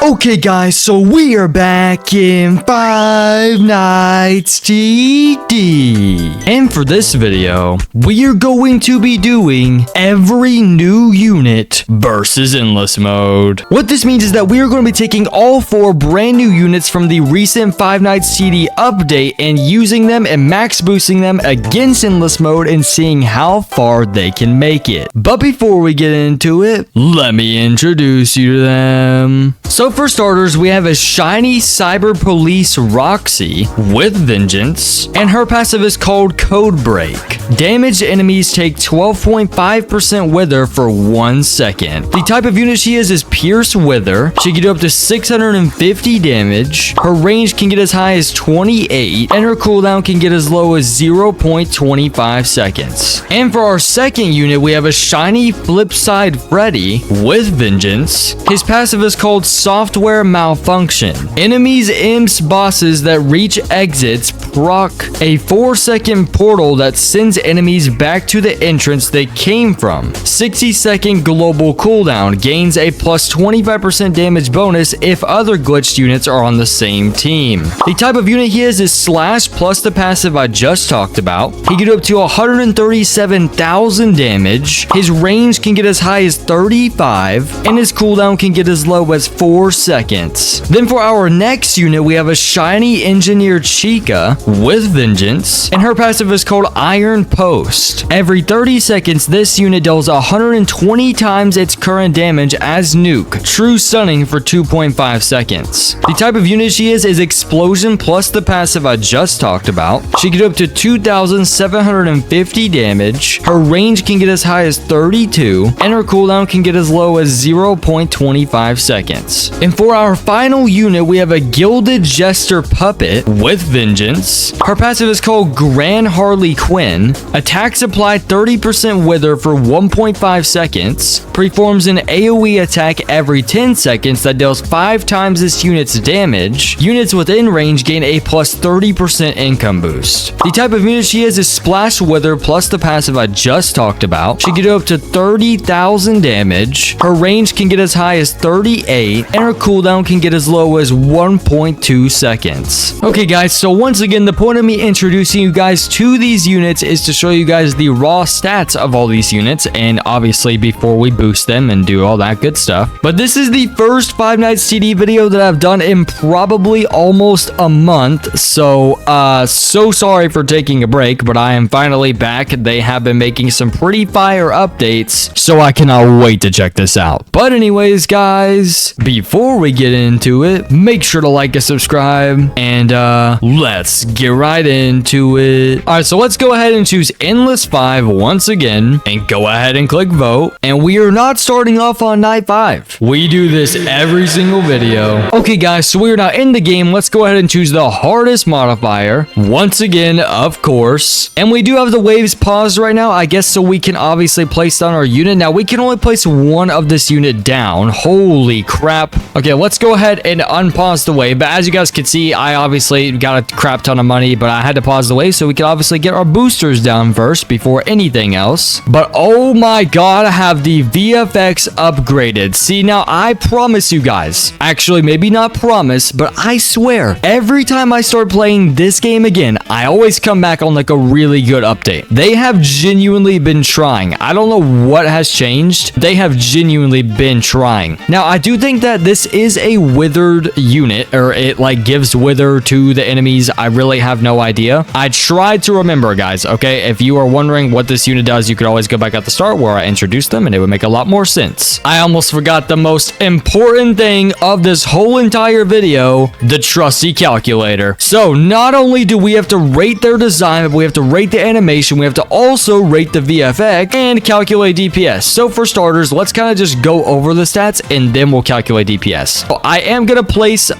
Okay guys, so we are back in Five Nights TD. And for this video, we are going to be doing every new unit versus endless mode. What this means is that we are going to be taking all 4 brand new units from the recent Five Nights TD update and using them and max boosting them against endless mode and seeing how far they can make it. But before we get into it, let me introduce you to them. So for starters, we have a shiny cyber police Roxy with Vengeance, and her passive is called Code Break. Damaged enemies take 12.5% Wither for 1 second. The type of unit she is Pierce Wither. She can do up to 650 damage. Her range can get as high as 28, and her cooldown can get as low as 0.25 seconds. And for our second unit, we have a shiny Flipside Freddy with Vengeance. His passive is called Software Malfunction. Enemies, imps, bosses that reach exits proc a 4-second portal that sends enemies back to the entrance they came from. 60-second global cooldown, gains a plus 25% damage bonus if other glitched units are on the same team. The type of unit he is Slash plus the passive I just talked about. He can do up to 137,000 damage. His range can get as high as 35, and his cooldown can get as low as 4 seconds. Then for our next unit, we have a shiny engineer Chica with Vengeance, and her passive is called Iron Post. Every 30 seconds, this unit deals 120 times its current damage as nuke, true stunning for 2.5 seconds. The type of unit she is Explosion plus the passive I just talked about. She can do up to 2,750 damage. Her range can get as high as 32, and her cooldown can get as low as 0.25 seconds. And for our final unit, we have a Gilded Jester Puppet with Vengeance. Her passive is called Grand Harley Quinn. Attacks apply 30% Wither for 1.5 seconds. Performs an AoE attack every 10 seconds that deals 5 times this unit's damage. Units within range gain a plus 30% income boost. The type of unit she is Splash Wither plus the passive I just talked about. She can do up to 30,000 damage. Her range can get as high as 38, and her cooldown can get as low as 1.2 seconds. Okay guys, so once again, the point of me introducing you guys to these units is to show you guys the raw stats of all these units, and obviously before we boost them and do all that good stuff. But this is the first Five Nights TD video that I've done in probably almost a month, so so sorry for taking a break, but I am finally back. They have been making some pretty fire updates, so I cannot wait to check this out. But anyways guys, before we get into it, make sure to like and subscribe, and let's get right into it. Alright, so let's go ahead and choose Endless 5 once again, and go ahead and click vote. And we are not starting off on night 5. We do this every single video. Okay guys, so we are now in the game. Let's go ahead and choose the hardest modifier once again, of course. And we do have the waves paused right now, I guess, so we can obviously place down our unit. Now we can only place one of this unit down. Holy crap. Okay, let's go ahead and unpause the wave. But as you guys can see, I obviously got a crap ton of money, but I had to pause the wave so we could obviously get our boosters down first before anything else. But oh my god, I have the VFX upgraded. See, now I promise you guys, actually maybe not promise, but I swear, every time I start playing this game again, I always come back on like a really good update. They have genuinely been trying. I don't know what has changed. They have genuinely been trying. Now, I do think that this is a withered unit, or it like gives wither to the enemies. I really have no idea. I tried to remember, guys, okay? If you are wondering what this unit does, you could always go back at the start where I introduced them, and it would make a lot more sense. I almost forgot the most important thing of this whole entire video, the trusty calculator. So not only do we have to rate their design, but we have to rate the animation, we have to also rate the VFX and calculate DPS. So for starters, let's kind of just go over the stats and then we'll calculate DPS. So I am gonna place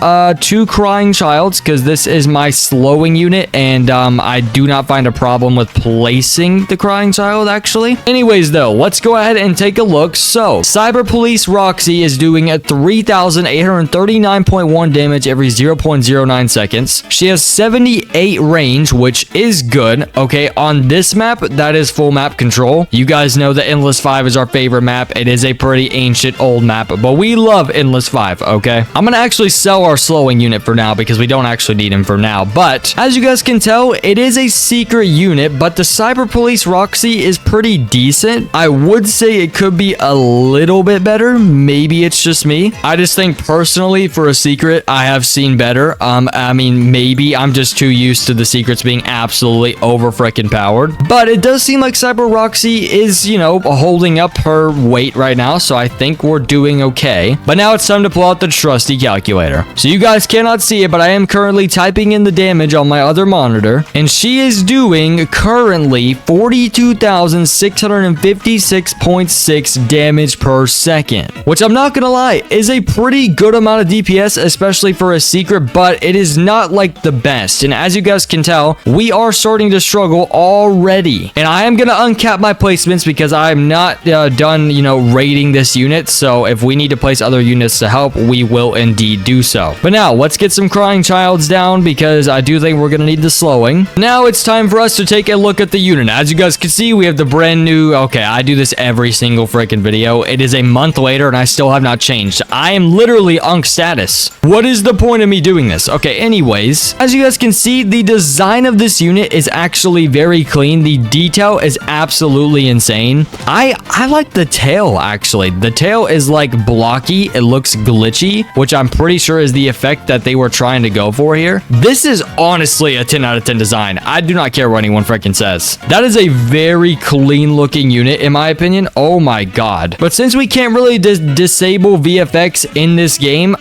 2 Crying Childs because this is my slowing unit, and I do not find a problem with placing the Crying Child actually. Anyways though, let's go ahead and take a look. So Cyber Police Roxy is doing a 3,839.1 damage every 0.09 seconds. She has 78 range, which is good. Okay, on this map, that is full map control. You guys know that Endless 5 is our favorite map. It is a pretty ancient old map, but we love Endless 5, okay? I'm gonna actually sell our slowing unit for now because we don't actually need him for now. But as you guys can tell, it is a secret unit, but the Cyber Police Roxy is pretty decent. I would say it could be a little bit better. Maybe it's just me. I just think personally for a secret, I have seen better. I mean, maybe I'm just too used to the secrets being absolutely over freaking powered. But it does seem like Cyber Roxy is, you know, holding up her weight right now, so I think we're doing okay. But now it's time to pull out the trusty calculator. So you guys cannot see it, but I am currently typing in the damage on my other monitor, and she is doing currently 42,656.6 damage per second, which I'm not gonna lie is a pretty good amount of DPS, especially for a secret, but it is not like the best. And as you guys can tell, we are starting to struggle already, and I am gonna uncap my placements because I'm not done, you know, raiding this unit. So if we need to place other units to help, we will indeed do so. But now let's get some Crying Childs down because I do think we're gonna need the slowing. Now it's time for us to take a look at the unit. As you guys can see, we have the brand new, okay, I do this every single freaking video. It is a month later and I still have not changed. I am literally Unk status. What is the point of me doing this? Okay, anyways, as you guys can see, the design of this unit is actually very clean. The detail is absolutely insane. I like the tail, actually. The tail is like blocky. It looks glitchy, which I'm pretty sure is the effect that they were trying to go for here. This is honestly a 10 out of 10 design. I do not care what anyone freaking says. That is a very clean looking unit in my opinion. Oh my god. But since we can't really disable VFX in this game,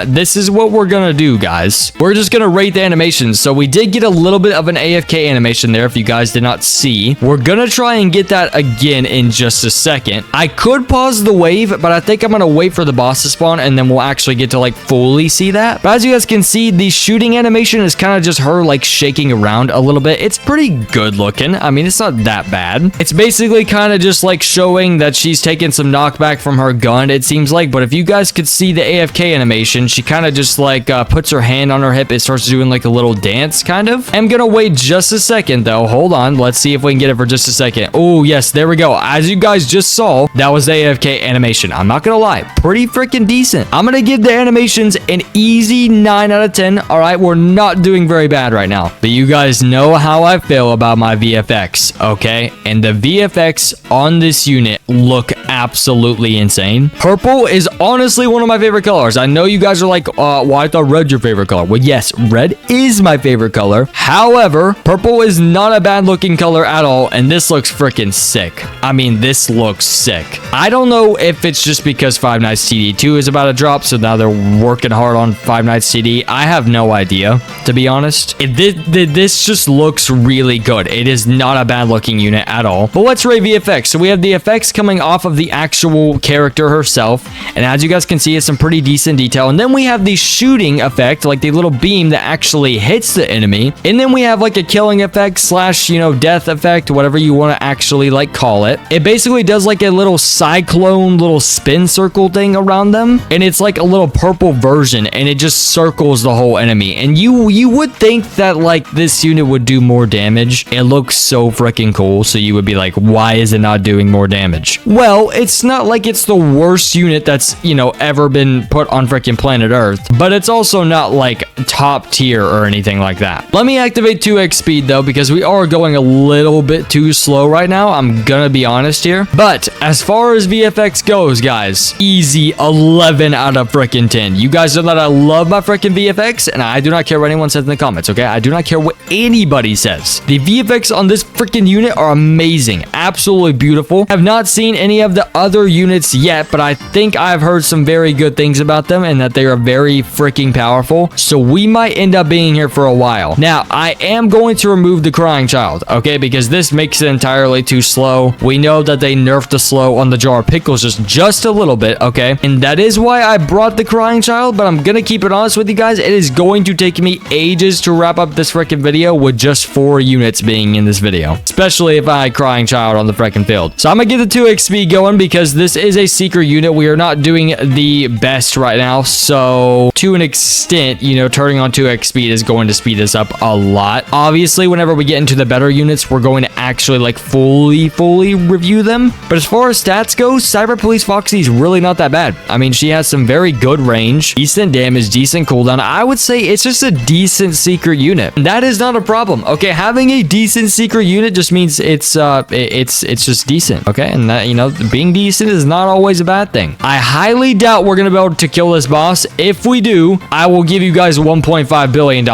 this is what we're gonna do, guys. We're just gonna rate the animations. So we did get a little bit of an AFK animation there if you guys did not see. We're gonna try and get that again in just a second. I could pause the wave, but I think I'm gonna wait for the boss to spawn and then we'll actually get to like fully see that. But as you guys can see, the shooting animation is kind of just her like shaking around a little bit. It's pretty good looking. I mean, it's not that bad. It's basically kind of just like showing that she's taking some knockback from her gun, it seems like. But if you guys could see the AFK animation, she kind of just like puts her hand on her hip. It starts doing like a little dance kind of. I'm gonna wait just a second though. Hold on. Let's see if we can get it for just a second. Oh yes, there we go. As you guys just saw, that was the AFK animation. I'm not gonna lie, pretty freaking decent. I'm gonna give the animations an easy 9 out of 10. All right, we're not doing very bad right now, but you guys know how I feel about my VFX, okay? And the VFX on this unit look absolutely insane. Purple is honestly one of my favorite colors. I know you guys are like, well, I thought red's your favorite color. Well, yes, red is my favorite color. However, purple is not a bad looking color at all, and this looks freaking sick. I mean, this looks sick. I don't know if it's just because Five Nights TD2 is about to drop, so now they're working hard on Five Nights TD. I have no idea, to be honest. This just looks really good. It is not a bad looking unit at all. But let's rate VFX. So we have the effects coming off of the actual character herself, and as you guys can see, it's some pretty decent detail. And then we have the shooting effect, like the little beam that actually hits the enemy. And then we have like a killing effect slash, you know, death effect, whatever you want to actually like call it. It basically does like a little cyclone, little spin circle thing around them, and it's like a little purple version, and it just circles the whole enemy. And you would think that like this unit would do more damage. It looks so freaking cool, so you would be like, why is it not doing more damage? Well, it's not like it's the worst unit that's, you know, ever been put on freaking planet Earth, but it's also not like top tier or anything like that. Let me activate 2x speed though, because we are going a little bit too slow right now. I'm gonna be honest here. But as far as VFX goes, guys, easy 11 out of freaking 10. You guys know that I love my freaking VFX, and I do not care what anyone says in the comments, okay? I do not care what anybody says. The VFX on this freaking unit are amazing. Absolutely beautiful. Have not seen any of the other units yet, but I think I've heard some very good things about them and that they are very freaking powerful. So we might end up being here for a while. Now, I am going to remove the Crying Child, okay? Because this makes it entirely too slow. We know that they nerfed the slow on the Jar of Pickles just a little bit, okay? And that is why I brought the Crying Child, but I'm gonna keep it honest with you guys. It is going to take me ages to wrap up this freaking video with just 4 units being in this video, especially if I had Crying Child on the freaking field. So I'm gonna get the 2x speed going. one because this is a secret unit. We are not doing the best right now. So to an extent, you know, turning on 2x speed is going to speed us up a lot. Obviously, whenever we get into the better units, we're going to actually like fully review them. But as far as stats go, Cyber Police Foxy is really not that bad. I mean, she has some very good range, decent damage, decent cooldown. I would say it's just a decent secret unit. That is not a problem. Okay, having a decent secret unit just means it's just decent. Okay, and that, you know, being decent is not always a bad thing. I highly doubt we're gonna be able to kill this boss. If we do, I will give you guys $1.5 billion.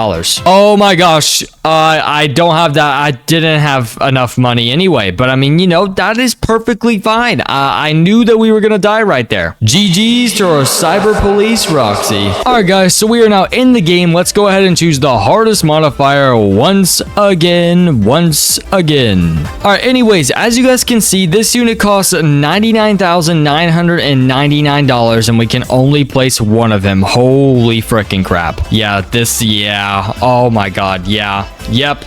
Oh my gosh. I don't have that. I didn't have enough money anyway, but I mean, you know, that is perfectly fine. I knew that we were gonna die right there. GG's to our Cyber Police Roxy. Alright guys, so we are now in the game. Let's go ahead and choose the hardest modifier once again. Alright, anyways, as you guys can see, this unit costs $99,999 and we can only place one of them. Holy freaking crap. Yeah, oh my god, yeah. Yep.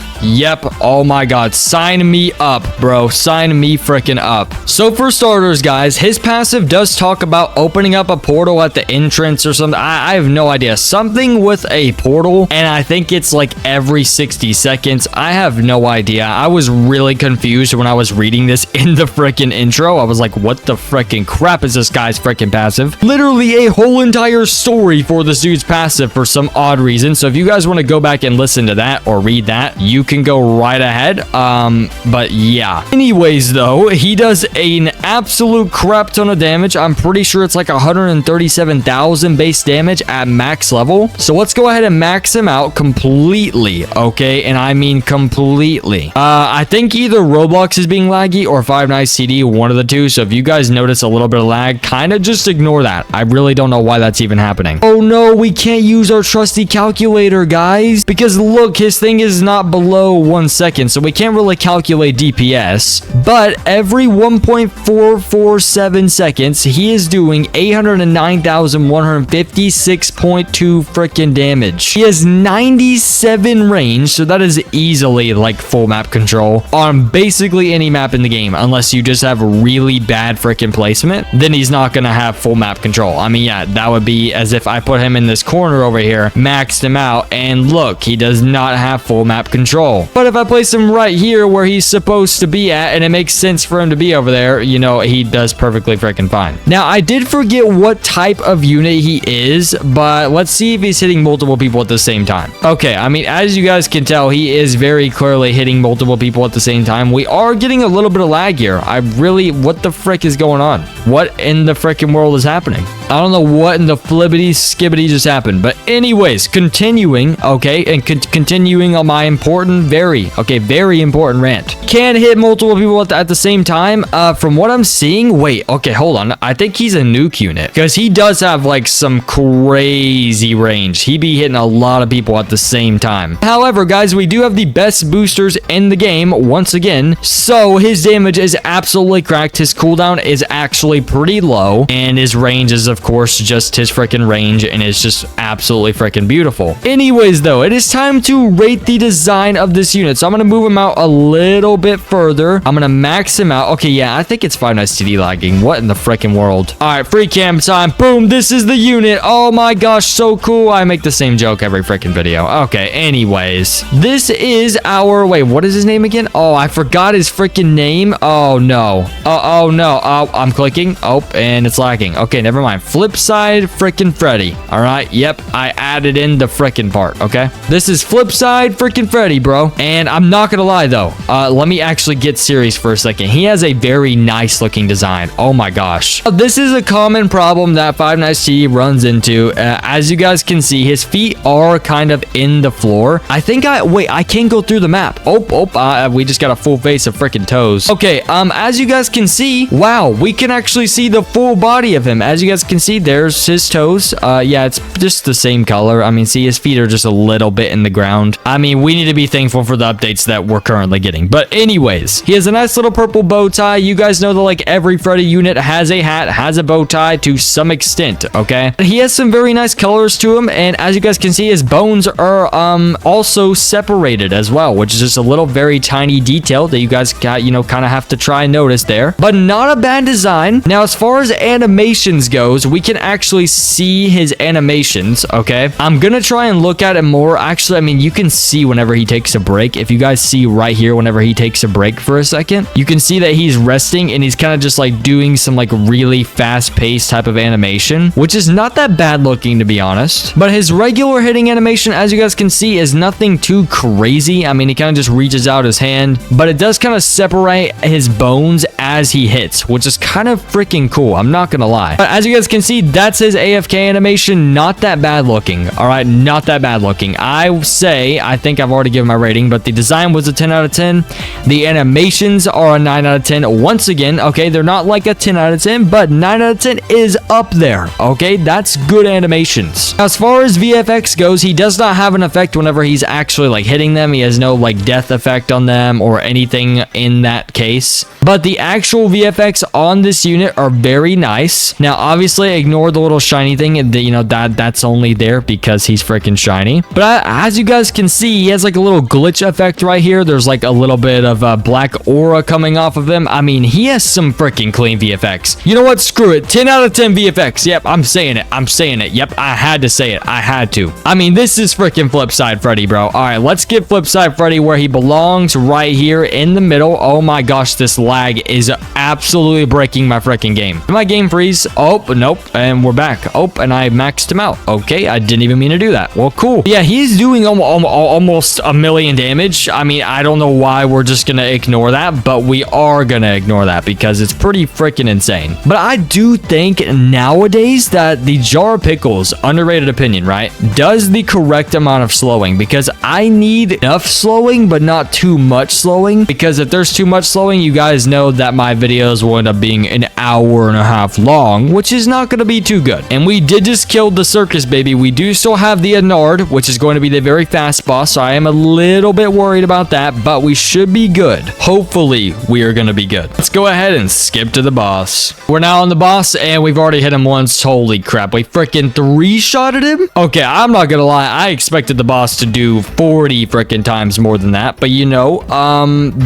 Oh my god. Sign me up, bro. Sign me freaking up. So for starters, guys, his passive does talk about opening up a portal at the entrance or something. I have no idea. Something with a portal, and I think it's like every 60 seconds. I have no idea. I was really confused when I was reading this in the freaking intro. I was like, what the freaking crap is this guy's freaking passive? Literally a whole entire story for this dude's passive for some odd reason. So if you guys want to go back and listen to that or read that, you can go right ahead. But yeah. Anyways, though, he does an absolute crap ton of damage. I'm pretty sure it's like 137,000 base damage at max level. So let's go ahead and max him out completely. Okay, and I mean completely. I think either Roblox is being laggy or Five Nights CD, one of the two. So if you guys notice a little bit of lag, kind of just ignore that. I really don't know why that's even happening. Oh no, we can't use our trusty calculator, guys, because look, his thing is not below 1 second, so we can't really calculate DPS. But every 1.447 seconds, he is doing 809,156.2 freaking damage. He has 97 range, so that is easily like full map control on basically any map in the game, unless you just have really bad freaking placement. Then he's not gonna have full map control. I mean, yeah, that would be as if I put him in this corner over here, maxed him out, and look, he does not have full map control. But if I place him right here where he's supposed to be at, and it makes sense for him to be over there, you know, he does perfectly freaking fine. Now, I did forget what type of unit he is, but let's see if he's hitting multiple people at the same time. Okay, I mean, as you guys can tell, he is very clearly hitting multiple people at the same time. We are getting a little bit of lag here. What the frick is going on? What in the frickin' world is happening? I don't know what in the flibbity skibbity just happened. But anyways, continuing, okay, and continuing on my very important rant. Can hit multiple people at the same time. From what I'm seeing, wait, okay, hold on. I think he's a nuke unit because he does have like some crazy range. He be hitting a lot of people at the same time. However, guys, we do have the best boosters in the game once again. So his damage is absolutely cracked. His cooldown is actually pretty low, and his range is of course just his freaking range, and it's just absolutely freaking beautiful. Anyways, though, it is time to rate the design of this unit. So I'm gonna move him out a little bit further. I'm gonna max him out. Okay, yeah, I think it's Five Nights TD lagging. What in the freaking world? All right, free cam time. Boom, this is the unit. Oh my gosh, so cool. I make the same joke every freaking video. Okay, anyways, this is our, wait, what is his name again? Oh, I forgot his freaking name. Oh no. Oh no. Oh, I'm clicking. Oh, and it's lagging. Okay, never mind. Flipside freaking Freddy. All right, yep, I added in the freaking part. Okay, this is Flipside freaking Freddy, bro. And I'm not gonna lie though, let me actually get serious for a second. He has a very nice looking design. Oh my gosh. This is a common problem that Five Nights TD runs into. As you guys can see, his feet are kind of in the floor. I think I can go through the map. We just got a full face of freaking toes. Okay, as you guys can see, wow, we can actually see the full body of him. As you guys can see, there's his toes. Yeah, it's just the same color. I mean, see, his feet are just a little bit in the ground. I mean, mean, we need to be thankful for the updates that we're currently getting. But anyways, he has a nice little purple bow tie. You guys know that like every Freddy unit has a hat, has a bow tie to some extent, okay? He has some very nice colors to him, and as you guys can see, his bones are also separated as well, which is just a little very tiny detail that you guys got, you know, kind of have to try and notice there. But not a bad design. Now, as far as animations goes, we can actually see his animations, okay? I'm gonna try and look at it more. Actually, I mean, you can see whenever he takes a break. If you guys see right here, whenever he takes a break for a second, you can see that he's resting and he's kind of just like doing some like really fast-paced type of animation, which is not that bad looking, to be honest. But his regular hitting animation, as you guys can see, is nothing too crazy. I mean, he kind of just reaches out his hand, but it does kind of separate his bones as he hits, which is kind of freaking cool. I'm not gonna lie. But as you guys can see, that's his AFK animation. Not that bad looking. All right, not that bad looking. I think I've already given my rating, but the design was a 10 out of 10. The animations are a 9 out of 10. Once again, okay, they're not like a 10 out of 10, but 9 out of 10 is up there, okay? That's good animations. As far as VFX goes, he does not have an effect whenever he's actually like hitting them. He has no like death effect on them or anything in that case. But the actual VFX on this unit are very nice. Now, obviously, ignore the little shiny thing. You know, that's only there because he's freaking shiny. But as you guys can see, he has like a little glitch effect right here. There's like a little bit of a black aura coming off of him. I mean, he has some freaking clean VFX. You know what? Screw it. 10 out of 10 VFX. Yep, I'm saying it. I'm saying it. Yep, I had to say it. I had to. I mean, this is freaking Flipside Freddy, bro. All right, let's get Flipside Freddy where he belongs, right here in the middle. Oh my gosh, this lag is absolutely breaking my freaking game. Did my game freeze? Oh, nope. And we're back. Oh, and I maxed him out. Okay, I didn't even mean to do that. Well, cool. Yeah, he's doing almost a million damage. I mean, I don't know why we're just gonna ignore that, but we are gonna ignore that because it's pretty freaking insane. But I do think nowadays that the jar of pickles, underrated opinion, right, does the correct amount of slowing, because I need enough slowing but not too much slowing, because if there's too much slowing, you guys know that my videos will end up being an hour and a half long, which is not going to be too good. And we did just kill the circus baby. We do still have the Anard, which is going to be the very fast boss, so I am a little bit worried about that, but we should be good. Hopefully we are going to be good. Let's go ahead and skip to the boss. We're now on the boss and we've already hit him once. Holy crap, we freaking 3-shotted him. Okay, I'm not gonna lie, I expected the boss to do 40 freaking times more than that, but you know,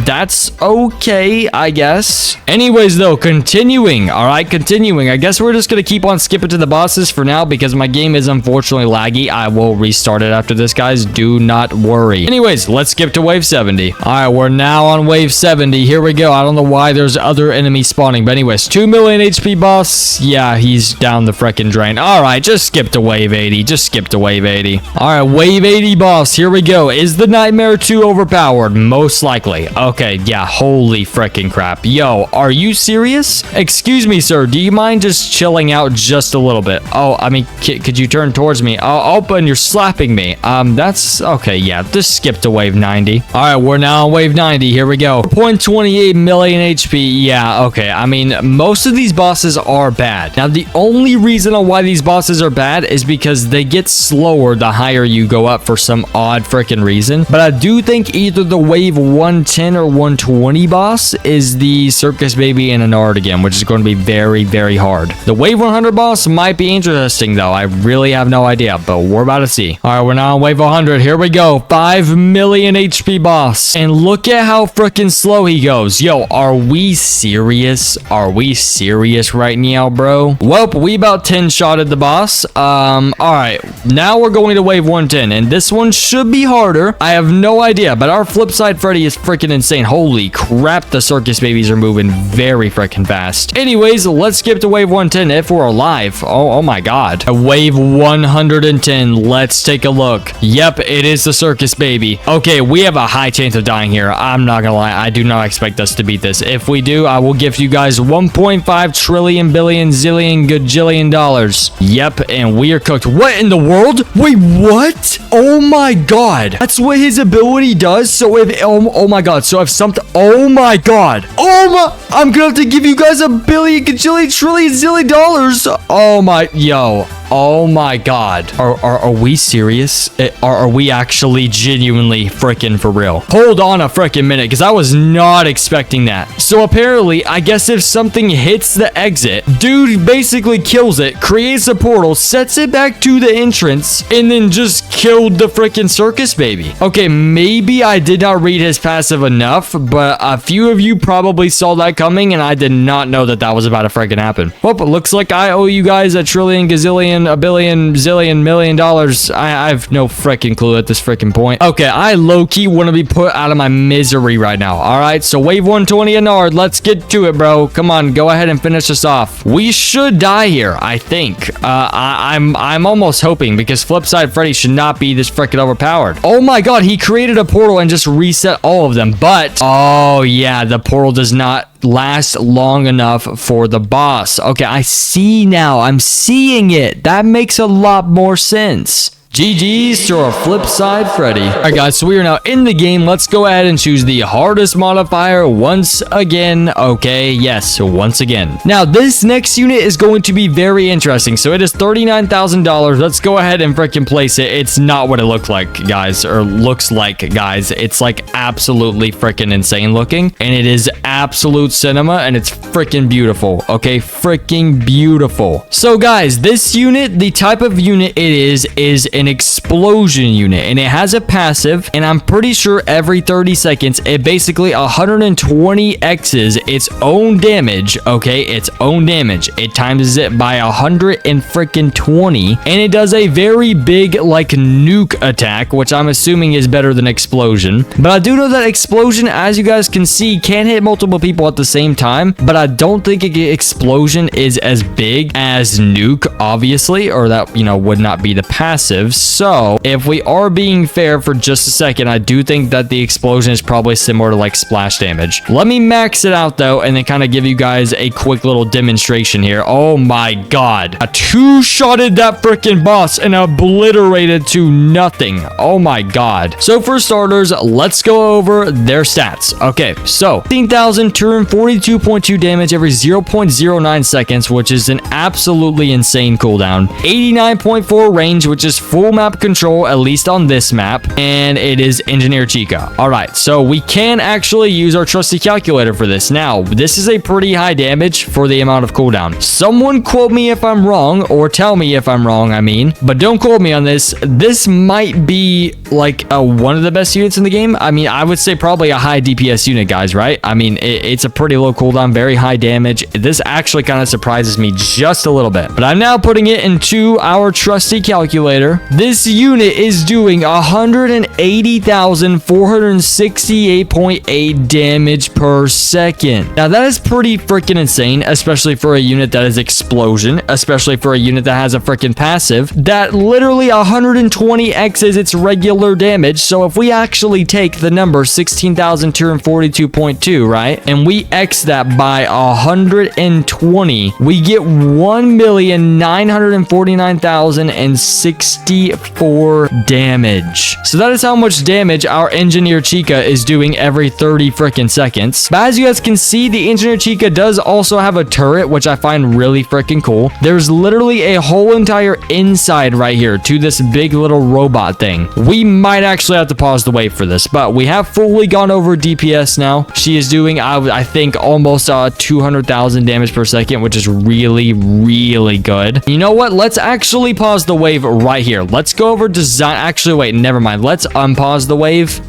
that's okay, I guess. Anyways though, continuing. All right, continuing. I guess we're just gonna keep on skipping to the bosses for now because my game is unfortunately laggy. I will restart it after this, guys. Do not worry. Anyways, let's skip to wave 70. All right, we're now on wave 70. Here we go. I don't know why there's other enemies spawning, but anyways, 2 million HP boss. Yeah, he's down the freaking drain. All right, just skip to wave 80. Just skip to wave 80. All right, wave 80 boss. Here we go. Is the Nightmare 2 overpowered? Most likely. Okay, yeah, holy freaking crap. Yo, are you serious? Excuse me, sir. Do you mind just chilling out just a little bit? Oh, I mean, could you turn towards me? Oh, and you're slapping me. That's okay. Yeah, just skip to wave 90. All right, we're now on wave 90. Here we go. 0.28 million HP. Yeah, okay. I mean, most of these bosses are bad. Now, the only reason on why these bosses are bad is because they get slower the higher you go up for some odd freaking reason. But I do think either the wave 110 or 120 boss is the circus baby and Anard again, which is going to be very, very hard. The wave 100 boss might be interesting though. I really have no idea, but we're about to see. All right, we're now on wave 100. Here we go. 5 million HP boss. And look at how freaking slow he goes. Yo, are we serious? Are we serious right now, bro? Well, we about 10-shotted the boss. All right, now we're going to wave 110, and this one should be harder. I have no idea, but our Flipside Freddy is freaking insane. Holy crap, the circus babies are moving very freaking fast. Anyways, let's skip to wave 110 if we're alive. Oh my god. Wave 110. Let's take a look. Yep, it is the circus baby. Okay, we have a high chance of dying here. I'm not gonna lie. I do not expect us to beat this. If we do, I will give you guys 1.5 trillion billion zillion gajillion dollars. Yep, and we are cooked. What in the world? Wait, what? Oh my god. That's what his ability does. So if, oh my god. So if something, oh my god. Oh my, I'm gonna have to give you guys a billion, gajillion, trillion, zillion dollars. Oh my, yo. Oh my god. Are we serious? Are we actually genuinely freaking for real? Hold on a freaking minute, because I was not expecting that. So apparently, I guess if something hits the exit, dude basically kills it, creates a portal, sets it back to the entrance, and then just killed the freaking circus baby. Okay, maybe I did not read his passive enough, but a few of you probably saw that coming, and I did not know that that was about to freaking happen. Well, it looks like I owe you guys a trillion, gazillion, a billion, zillion, $1 million. I have no freaking clue at this freaking point. Okay, I low-key want to be put out of my misery right now. All right, so wave 120 a nard. Let's get to it, bro. Come on, go ahead and finish this off. We should die here, I think. I'm almost hoping, because Flipside Freddy should not be this freaking overpowered. Oh my god, he created a portal and just reset all of them. But, oh yeah, the portal does not last long enough for the boss. Okay, I see now. I'm seeing it. That makes a lot more sense. GG's to our Flipside Freddy. Alright guys, so we are now in the game. Let's go ahead and choose the hardest modifier once again. Okay, yes, once again. Now, this next unit is going to be very interesting. So it is $39,000. Let's go ahead and freaking place it. It's not what it looked like, guys, or looks like, guys. It's like absolutely freaking insane looking. And it is absolute cinema, and it's freaking beautiful. Okay, freaking beautiful. So guys, this unit, the type of unit it is an explosion unit, and it has a passive, and I'm pretty sure every 30 seconds it basically 120x's its own damage. Okay, its own damage. It times it by 120, and it does a very big like nuke attack, which I'm assuming is better than explosion. But I do know that explosion, as you guys can see, can hit multiple people at the same time, but I don't think explosion is as big as nuke, obviously, or that, you know, would not be the passive. So if we are being fair for just a second, I do think that the explosion is probably similar to like splash damage. Let me max it out though, and then kind of give you guys a quick little demonstration here. Oh my god, I two-shotted that freaking boss and obliterated to nothing. Oh my god. So for starters, let's go over their stats. Okay, so 15,242.2 damage every 0.09 seconds, which is an absolutely insane cooldown. 89.4 range, which is full map control, at least on this map, and it is Engineer Chica. All right, so we can actually use our trusty calculator for this. Now, this is a pretty high damage for the amount of cooldown. Someone quote me if I'm wrong, or tell me if I'm wrong, I mean, but don't quote me on this. This might be like one of the best units in the game. I mean, I would say probably a high DPS unit, guys, right? I mean, it's a pretty low cooldown, very high damage. This actually kind of surprises me just a little bit, but I'm now putting it into our trusty calculator. This unit is doing 180,468.8 damage per second. Now, that is pretty freaking insane, especially for a unit that is explosion, especially for a unit that has a freaking passive that literally 120x is its regular damage. So if we actually take the number 16,242.2, right, and we x that by 120, we get 1,949,064 damage. So that is how much damage our Engineer Chica is doing every 30 freaking seconds. But as you guys can see, the Engineer Chica does also have a turret, which I find really freaking cool. There's literally a whole entire inside right here to this big little robot thing. We might actually have to pause the wave for this, but we have fully gone over DPS now. She is doing, I think, almost 200,000 damage per second, which is really, really good. You know what? Let's actually pause the wave right here. Let's go over design. Actually, wait, never mind. Let's unpause the wave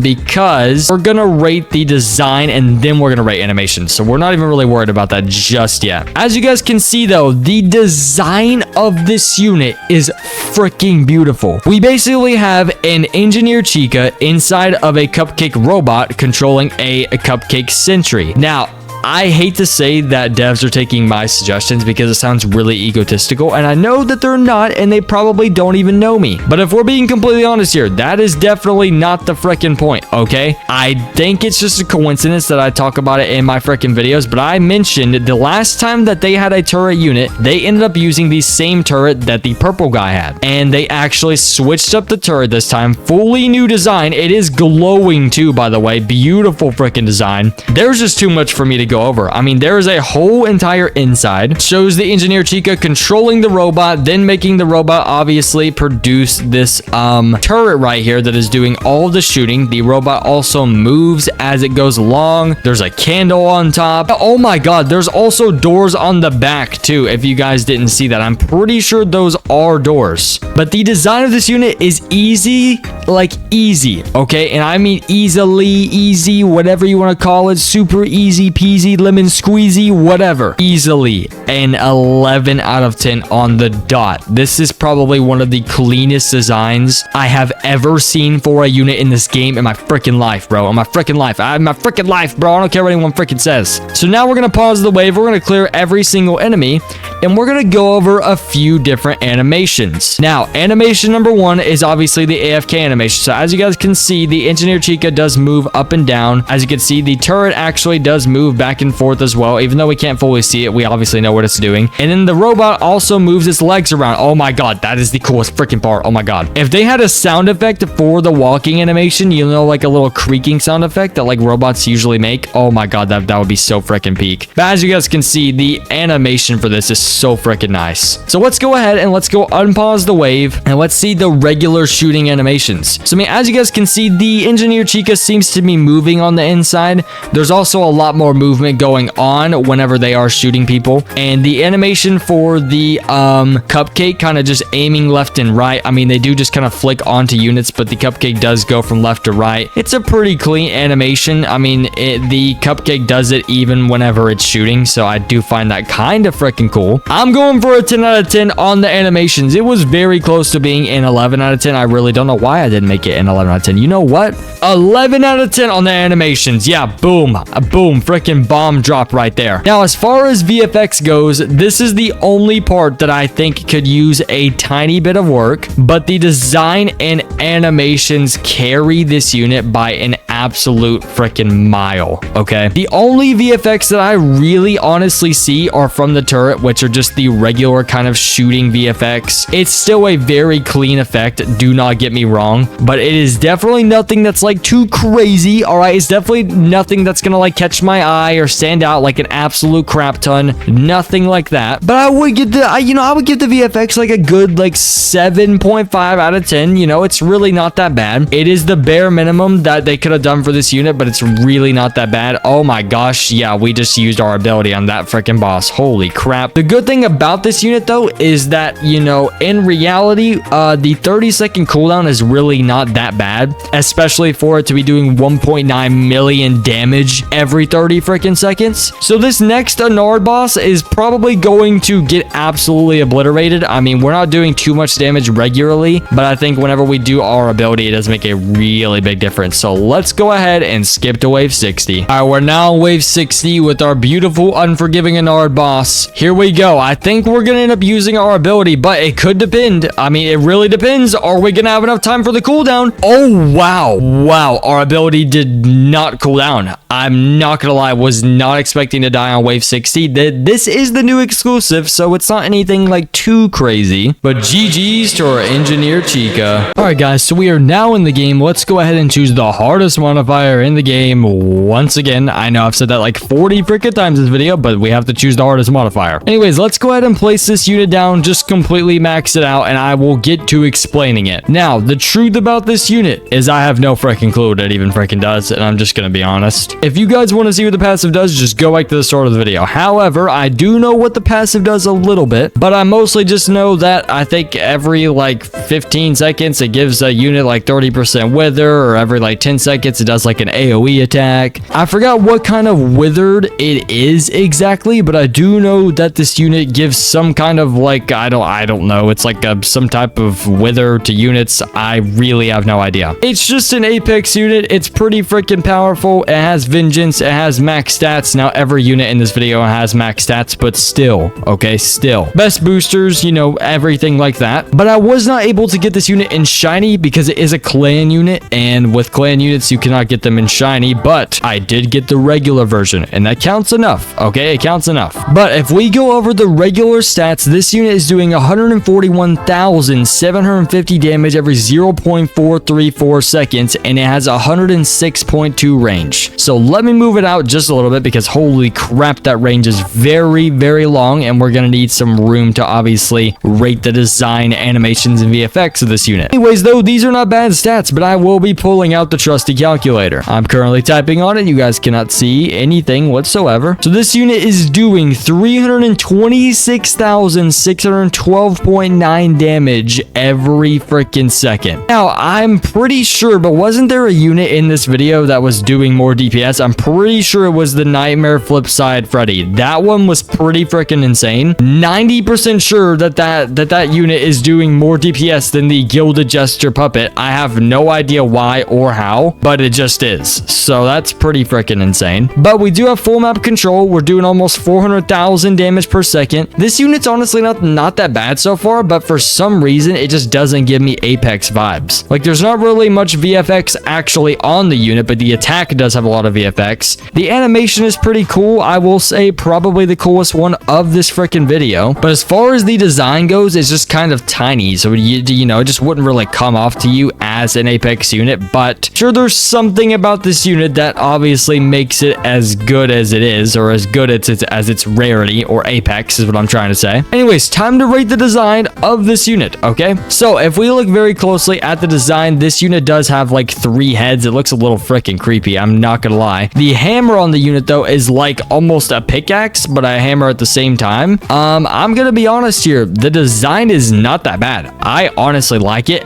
because we're gonna rate the design and then we're gonna rate animation. So we're not even really worried about that just yet. As you guys can see though, the design of this unit is freaking beautiful. We basically have an Engineer Chica inside of a cupcake robot controlling a cupcake sentry. Now, I hate to say that devs are taking my suggestions because it sounds really egotistical, and I know that they're not, and they probably don't even know me. But if we're being completely honest here, that is definitely not the frickin' point, okay? I think it's just a coincidence that I talk about it in my frickin' videos, but I mentioned the last time that they had a turret unit, they ended up using the same turret that the purple guy had, and they actually switched up the turret this time. Fully new design. It is glowing too, by the way. Beautiful freaking design. There's just too much for me to go over. I mean, there is a whole entire inside. Shows the engineer Chica controlling the robot, then making the robot obviously produce this turret right here that is doing all the shooting. The robot also moves as it goes along. There's a candle on top. Oh my god, there's also doors on the back too, if you guys didn't see that. I'm pretty sure those are doors. But the design of this unit is easy, like easy, okay? And I mean easily, easy, whatever you want to call it. Super easy peasy, lemon squeezy, whatever. Easily an 11 out of 10 on the dot. This is probably one of the cleanest designs I have ever seen for a unit in this game in my freaking life, bro. In my freaking life. My freaking life, bro. I don't care what anyone freaking says. So now we're going to pause the wave. We're going to clear every single enemy, and we're going to go over a few different animations. Now, animation number 1 is obviously the AFK animation. So as you guys can see, the engineer Chica does move up and down. As you can see, the turret actually does move back and forth as well. Even though we can't fully see it, we obviously know what it's doing. And then the robot also moves its legs around. Oh my god, that is the coolest freaking part. Oh my god. If they had a sound effect for the walking animation, you know, like a little creaking sound effect that like robots usually make, oh my god, that would be so freaking peak. But as you guys can see, the animation for this is so freaking nice. So let's go ahead and let's go unpause the wave and let's see the regular shooting animations. So I mean, as you guys can see, the engineer Chica seems to be moving on the inside. There's also a lot more movement going on whenever they are shooting people. And the animation for the cupcake kind of just aiming left and right. I mean, they do just kind of flick onto units, but the cupcake does go from left to right. It's a pretty clean animation. I mean, the cupcake does it even whenever it's shooting, so I do find that kind of freaking cool. I'm going for a 10 out of 10 on the animations. It was very close to being an 11 out of 10. I really don't know why I didn't make it an 11 out of 10. You know what? 11 out of 10 on the animations. Yeah, boom. Boom. Freaking bomb drop right there. Now, as far as VFX goes, this is the only part that I think could use a tiny bit of work, but the design and animations carry this unit by an absolute freaking mile, okay? The only VFX that I really honestly see are from the turret, which are just the regular kind of shooting VFX. It's still a very clean effect, do not get me wrong, but it is definitely nothing that's like too crazy, all right? It's definitely nothing that's gonna like catch my eye or stand out like an absolute crap ton, nothing like that. But I would give the, I would give the VFX like a good like 7.5 out of 10. You know, it's really not that bad. It is the bare minimum that they could have done for this unit, but it's really not that bad. Oh my gosh, yeah, we just used our ability on that freaking boss. Holy crap. The good thing about this unit though is that, you know, in reality, the 30-second cooldown is really not that bad, especially for it to be doing 1.9 million damage every 30 freaking seconds. So this next Anard boss is probably going to get absolutely obliterated. I mean, we're not doing too much damage regularly, but I think whenever we do our ability, it does make a really big difference. So let's go ahead and skip to wave 60. All right, we're now on wave 60 with our beautiful unforgiving Anard boss. Here we go. I think we're gonna end up using our ability, but it could depend. I mean, it really depends. Are we gonna have enough time for the cooldown? Oh wow, our ability did not cool down. I'm not gonna lie, was not expecting to die on wave 60. This is the new exclusive, so it's not anything like too crazy, but GG's to our engineer Chica. All right guys, so we are now in the game. Let's go ahead and choose the hardest modifier in the game once again. I know I've said that like 40 freaking times in this video, but we have to choose the hardest modifier. Anyways, let's go ahead and place this unit down, just completely max it out, and I will get to explaining it. Now, the truth about this unit is I have no freaking clue what it even freaking does, and I'm just gonna be honest. If you guys want to see what the passive does, just go back to the start of the video. However, I do know what the passive does a little bit, but I mostly just know that I think every like 15 seconds it gives a unit like 30% wither, or every like 10 seconds it does like an AoE attack. I forgot what kind of withered it is exactly, but I do know that this unit gives some kind of like, I don't know, it's like some type of wither to units. I really have no idea. It's just an Apex unit. It's pretty freaking powerful. It has vengeance. It has max stats. Now, every unit in this video has max stats, but still, okay, still. Best boosters, you know, everything like that. But I was not able to get this unit in shiny because it is a clan unit, and with clan units, you cannot get them in shiny, but I did get the regular version, and that counts enough, okay? It counts enough. But if we go over the regular stats, this unit is doing 141,750 damage every 0.434 seconds, and it has 106.2 range. So let me move it out just a little bit because holy crap, that range is very, very long, and we're gonna need some room to obviously rate the design, animations, and VFX of this unit. Anyways, though, these are not bad stats, but I will be pulling out the trusty calculator. I'm currently typing on it. You guys cannot see anything whatsoever. So this unit is doing 326,612.9 damage every freaking second. Now, I'm pretty sure, but wasn't there a unit in this video that was doing more DPS? I'm pretty sure it was the Nightmare Flipside Freddy. That one was pretty freaking insane. 90% sure that unit is doing more DPS than the Gilded Jester puppet. I have no idea why or how, but it just is. So that's pretty freaking insane. But we do have full map control. We're doing almost 400,000 damage per second. This unit's honestly not that bad so far, but for some reason, it just doesn't give me Apex vibes. Like, there's not really much VFX actually on the unit, but the attack does have a lot of VFX. The animation is pretty cool. I will say probably the coolest one of this freaking video. But as far as the design goes, it's just kind of tiny. So, you know, it just wouldn't really come off to you as an Apex unit. But sure, there's something about this unit that obviously makes it as good as it is, or as good as its rarity, or Apex is what I'm trying to say. Anyways, time to rate the design of this unit, okay? So if we look very closely at the design, this unit does have like 3 heads. It looks a little freaking creepy, I'm not gonna lie. The hammer on the unit though is like almost a pickaxe, but a hammer at the same time. I'm gonna be honest here, the design is not that bad. I honestly like it.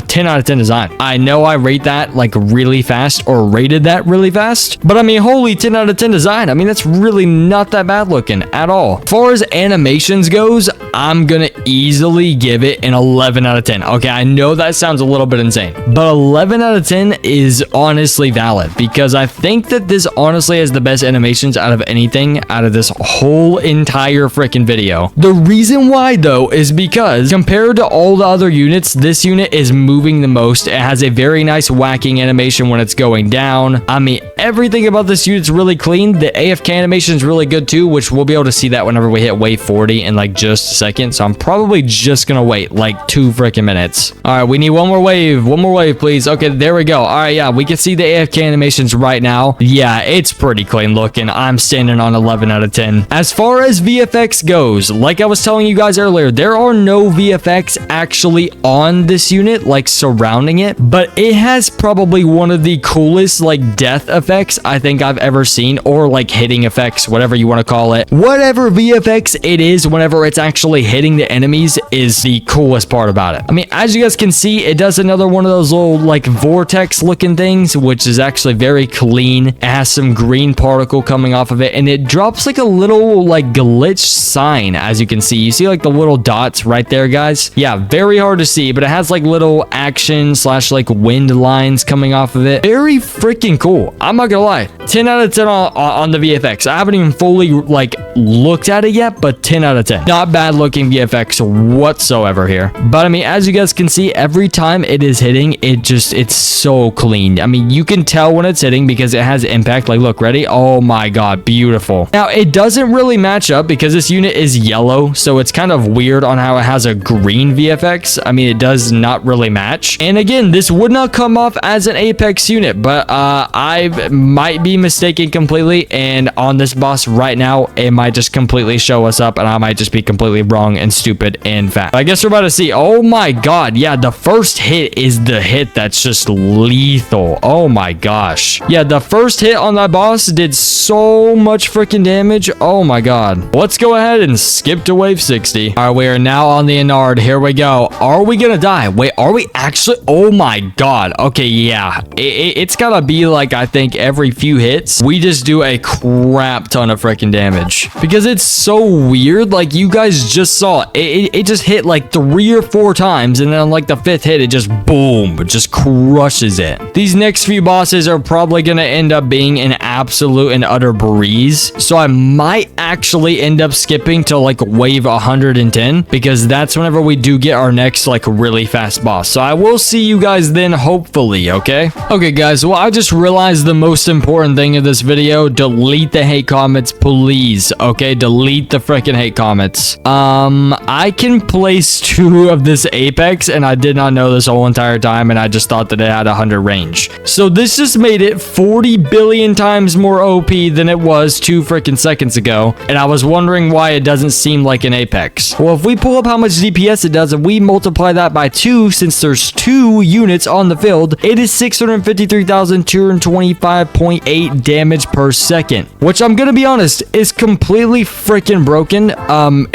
10 out of 10 design. I know I rate that like really fast, or rated that really fast, but I mean, holy 10 out of 10 design. I mean, that's really not that bad looking at all. As far as animations goes, I'm gonna easily give it an 11 out of 10. Okay, I know that sounds a little bit insane, but 11 out of 10 is honestly valid because I think that this honestly has the best animations out of anything out of this whole entire freaking video. The reason why though is because compared to all the other units, this unit is moving the most. It has a very nice whacking animation when it's going down. I mean, everything about this unit's really clean. The AFK animation is really good too, which we'll be able to see that whenever we hit wave 40 in like just a second. So I'm probably just gonna wait like 2 freaking minutes. All right, we need one more wave, please. Okay, there we go. All right, yeah, we can see the AFK animations right now. Yeah, it's pretty clean looking. I'm standing on 11 out of 10. As far as VFX goes, like I was telling you guys earlier, there are no VFX actually on this unit, like surrounding it, but it has probably one of the coolest like death effects I think I've ever seen, or like hitting effects, whatever you want to call it. Whatever VFX it is, whenever it's actually hitting the enemies is the coolest part about it. I mean, as you guys can see, it does another one of those little like vortex looking things, which is actually very clean. It has some green particle coming off of it, and it drops like a little like glitch sign. As you can see, you see like the little dots right there, guys. Yeah, very hard to see, but it has like little action slash like wind lines coming off of it. Very freaking cool. I'm not gonna lie, 10 out of 10 on the VFX. I haven't even fully like looked at it yet, but 10 out of 10. Not bad looking VFX whatsoever here. But I mean, as you guys can see, every time it is hitting, it's so clean. I mean, you can tell when it's hitting because it has impact. Like, look, ready? Oh my god, beautiful. Now, it doesn't really match up because this unit is yellow, so it's kind of weird on how it has a green VFX. I mean, it does not really match. And again, this would not come off as an Apex unit, but I might be mistaken completely, and on this boss right now, it might just completely show us up, and I might just be completely wrong and stupid and fat. But I guess we're about to see. Oh my god, yeah, the first hit is the hit that's just lethal. Oh my gosh. Yeah, the first hit on that boss did so much freaking damage. Oh my god. Let's go ahead and skip to wave 60. All right, we are now on the Enard. Here we go. Are we gonna die? Wait, are we actually? Oh my god. Okay, yeah. It's gotta be like, I think every few hits, we just do a crap ton of freaking damage. Because it's so weird. Like, you guys just saw it. It just hit like 3 or 4 times, and then on like the 5th hit, it just boom, it just crushes it. These next few bosses are probably going to end up being an absolute and utter breeze. So I might actually end up skipping to like wave 110 because that's whenever we do get our next like really fast boss. So I will see you guys then, hopefully, okay? Okay, guys, well, I just realized the most important thing of this video. Delete the hate comments, please, okay? Delete the freaking hate comments. I can place 2 of this Apex, and I did not know this whole entire time, and I just thought that it had 100 range. So this just made it 40 billion times more OP than it was 2 freaking seconds ago, and I was wondering why it doesn't seem like an Apex. Well, if we pull up how much DPS it does, and we multiply that by 2, since there's 2 units on the field, it is 653,225.8 damage per second, which I'm gonna be honest, is completely freaking broken.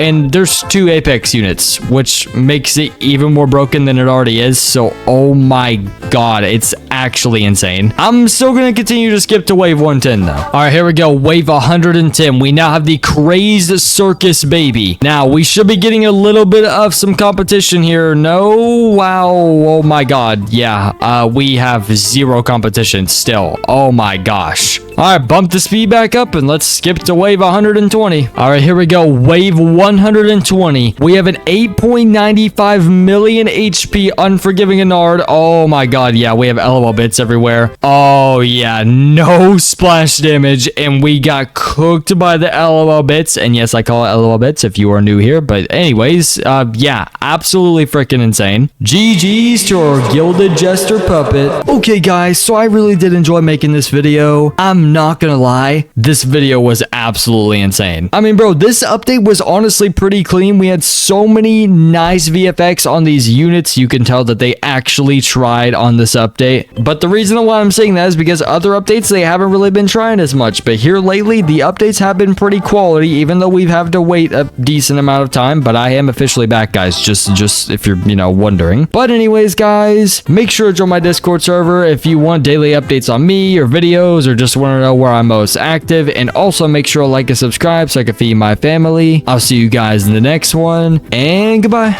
And there's 2 Apex units, which makes it even more broken than it already is. So, oh my god, it's actually insane. I'm still gonna continue to skip to wave 110 though. All right, here we go. Wave 110. We now have the Crazed Circus Baby. Now, we should be getting a little bit of some competition here. No, wow, oh my god. Yeah, we have 0 competition still. Oh my gosh. All right, bump the speed back up and let's skip to wave 120. All right, here we go. Wave 120. We have an 8.95 million HP Unforgiving Anard. Oh my god, yeah, we have LOL bits everywhere. Oh yeah, no splash damage, and we got cooked by the LOL bits. And yes, I call it LOL bits if you are new here. But anyways, yeah, absolutely freaking insane. GG's to our Gilded Jester puppet. Okay, guys, so I really did enjoy making this video. I'm not gonna lie, this video was absolutely insane. I mean, bro, this update was honestly pretty clean. We had so many nice VFX on these units. You can tell that they actually tried on this update. But the reason why I'm saying that is because other updates, they haven't really been trying as much. But here lately, the updates have been pretty quality, even though we've had to wait a decent amount of time. But I am officially back, guys, just if you're, wondering. But anyways, guys, make sure to join my Discord server if you want daily updates on me or videos, or just want to know where I'm most active. And also make sure to like and subscribe so I can feed my family. I'll see you guys in the next one, and goodbye.